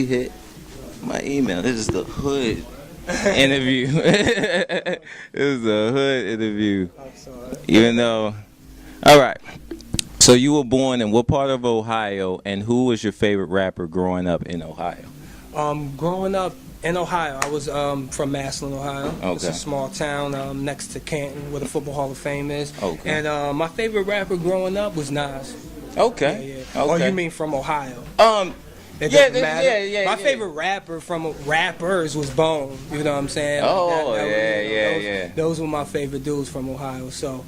actually hit my email. This is the hood interview. This is the hood interview. I'm sorry. Even though, all right. So you were born in what part of Ohio, and who was your favorite rapper growing up in Ohio? Growing up in Ohio, I was from Massillon, Ohio. Okay. It's a small town next to Canton, where the Football Hall of Fame is. Okay. And my favorite rapper growing up was Nas. Okay. Yeah, yeah. Okay. Oh, you mean from Ohio? It Yeah, doesn't matter. yeah. My favorite rapper from rappers was Bone. You know what I'm saying? Oh, Like those were my favorite dudes from Ohio. So,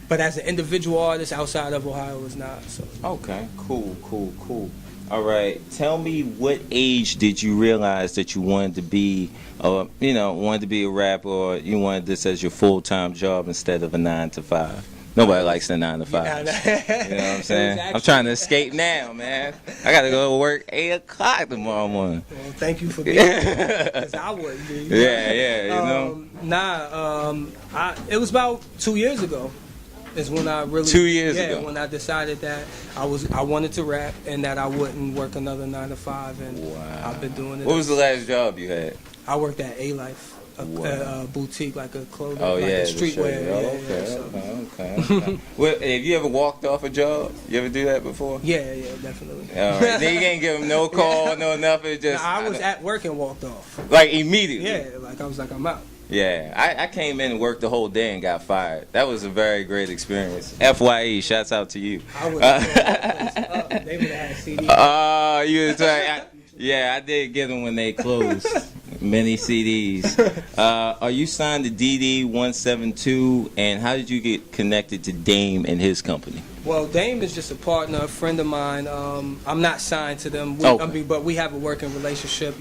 but as an individual artist outside of Ohio was not. So. Okay. Cool. All right. Tell me, what age did you realize that you wanted to be, wanted to be a rapper, or you wanted this as your full-time job instead of a 9 to 5? Nobody likes the 9 to 5. Yeah, You know what I'm saying? Exactly. I'm trying to escape now, man. I got to go to work 8 o'clock tomorrow morning. Well, thank you for being here, 'cause I wouldn't be. It was about 2 years ago. Is when I really 2 years ago. when I decided that I wanted to rap and that I wouldn't work another 9 to 5, and Wow. I've been doing it. What was the last job you had? I worked at A Life, a boutique, like a clothing, Oh, like yeah, a the streetwear. shirt. Okay. Well, have you ever walked off a job? You ever do that before? Yeah, definitely. All right. Then you can't give them no call, no nothing. Just I was at work and walked off. like immediately. Yeah, like I was like, I'm out. Yeah, I came in and worked the whole day and got fired. That was a very great experience. FYE, shouts out to you. I would have they would have had CD. You was like, yeah, I did get them when they closed. Many CDs. Are you signed to DD172, and how did you get connected to Dame and his company? Well, Dame is just a partner, a friend of mine. I'm not signed to them, but we have a working relationship,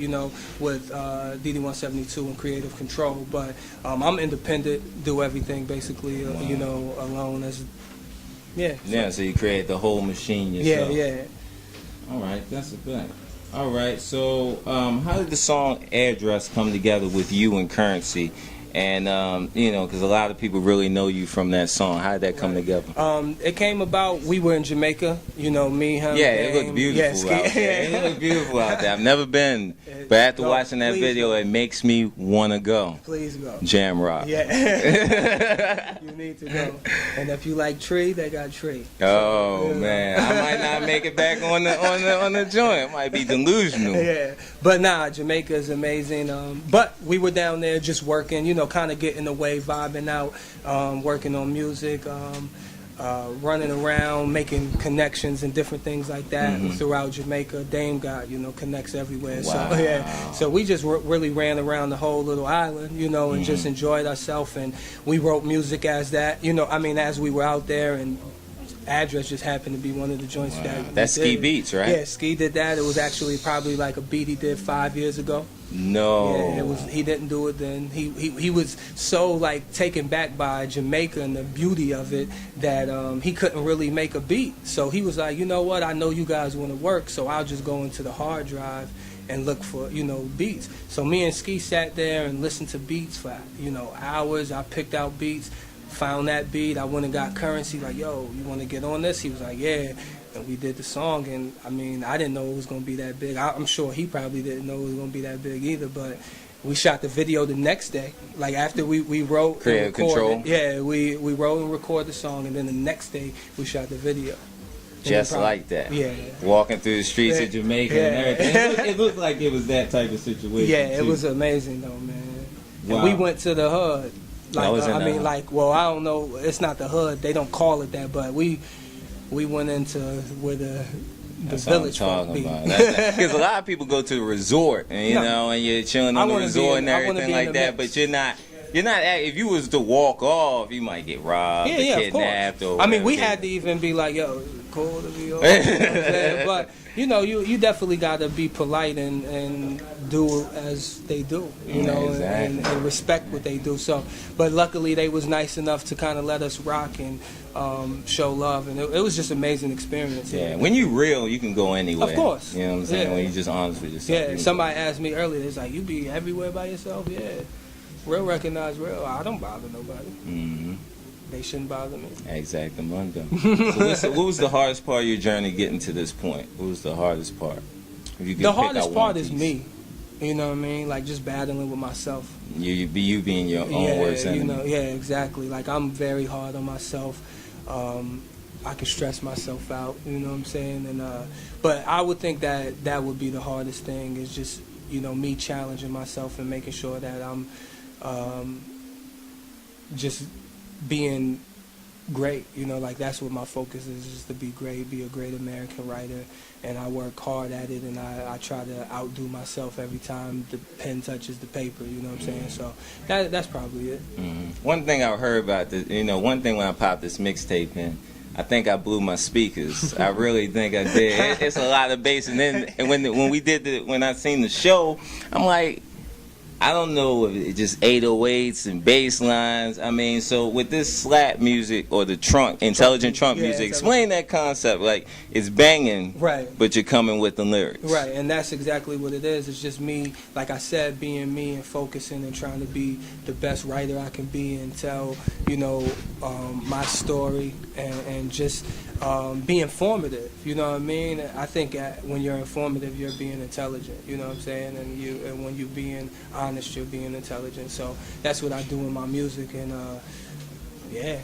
with DD172 and Creative Control. But I'm independent, do everything basically, alone. So you create the whole machine yourself. Yeah. All right, that's a fact. All right, so how did the song Address come together with you and Currency? And, because a lot of people really know you from that song. How did that come together? It came about, we were in Jamaica, me, him. Yeah, it looked beautiful out there. It looked beautiful out there. I've never been, but after watching that video, it makes me want to go. Please go. Jam Rock. Yeah. You need to go. And if you like Tree, they got Tree. Oh, man. I might not make it back on the joint. It might be delusional. Yeah. But nah, Jamaica is amazing. But we were down there just working, kind of getting away, vibing out, working on music, running around, making connections and different things like that throughout Jamaica. Dame got, connects everywhere. Wow. So we just really ran around the whole little island, and just enjoyed ourselves. And we wrote music as that, as we were out there. And Address just happened to be one of the joints That's Ski Beats, right? Yeah, Ski did that. It was actually probably like a beat he did 5 years ago. No. Yeah, it was. He didn't do it then. He was so taken back by Jamaica and the beauty of it that he couldn't really make a beat. So he was like, you know what? I know you guys want to work, so I'll just go into the hard drive and look for beats. So me and Ski sat there and listened to beats for hours. I picked out beats, found that beat. I went and got Currency, like, yo, you want to get on this? He was like, yeah. And we did the song, and I didn't know it was going to be that big. I'm sure he probably didn't know it was going to be that big either, but we shot the video the next day. Like, after we wrote Creative Control. Yeah, we wrote and recorded the song, and then the next day we shot the video. Just like that. Yeah. Walking through the streets of Jamaica and everything. It looked like it was that type of situation. Yeah, it was amazing though, man. Wow. And we went to the hood. I don't know, it's not the hood. They don't call it that, but we went into where the village folk be. Because a lot of people go to a resort, and and you're chilling on the resort and everything like that, but you're not. If you was to walk off, you might get robbed, or kidnapped, or whatever. we had to even be like, yo, it's cool to be off. But you definitely got to be polite and do as they do, exactly. and respect what they do. So, but luckily they was nice enough to kind of let us rock and show love, and it was just an amazing experience. Yeah, when you real, you can go anywhere. Of course. You know what I'm saying? Yeah. When you just honest with yourself. Yeah, somebody asked me earlier, it's like, you be everywhere by yourself? Yeah. Real recognize real. I don't bother nobody. Mm-hmm. They shouldn't bother me. Exactamundo. So what was the hardest part of your journey getting to this point? What was the hardest part? If you could The pick hardest out part one is piece. me. You know what I mean? Like just battling with myself. You being your own worst enemy. Yeah, exactly. Like I'm very hard on myself. I can stress myself out. You know what I'm saying? And but I would think that that would be the hardest thing is just me challenging myself and making sure that I'm just being great. Like that's what my focus is to be great, be a great American writer, and I work hard at it, and I try to outdo myself every time the pen touches the paper. You know what I'm saying? So that's probably it. One thing I heard about this, one thing when I popped this mixtape in, I think I blew my speakers. I really think I did. It's a lot of bass, and then when I seen the show, I'm like, I don't know if it's just 808s and bass lines. I mean, so with this slap music or the intelligent trunk music, explain that concept. Like, it's banging, right? But you're coming with the lyrics. Right, and that's exactly what it is. It's just me, like I said, being me and focusing and trying to be the best writer I can be and tell, my story and just be informative. You know what I mean? I think when you're informative, you're being intelligent. You know what I'm saying? And when you're being honest, you're being intelligent. So that's what I do in my music, and yeah.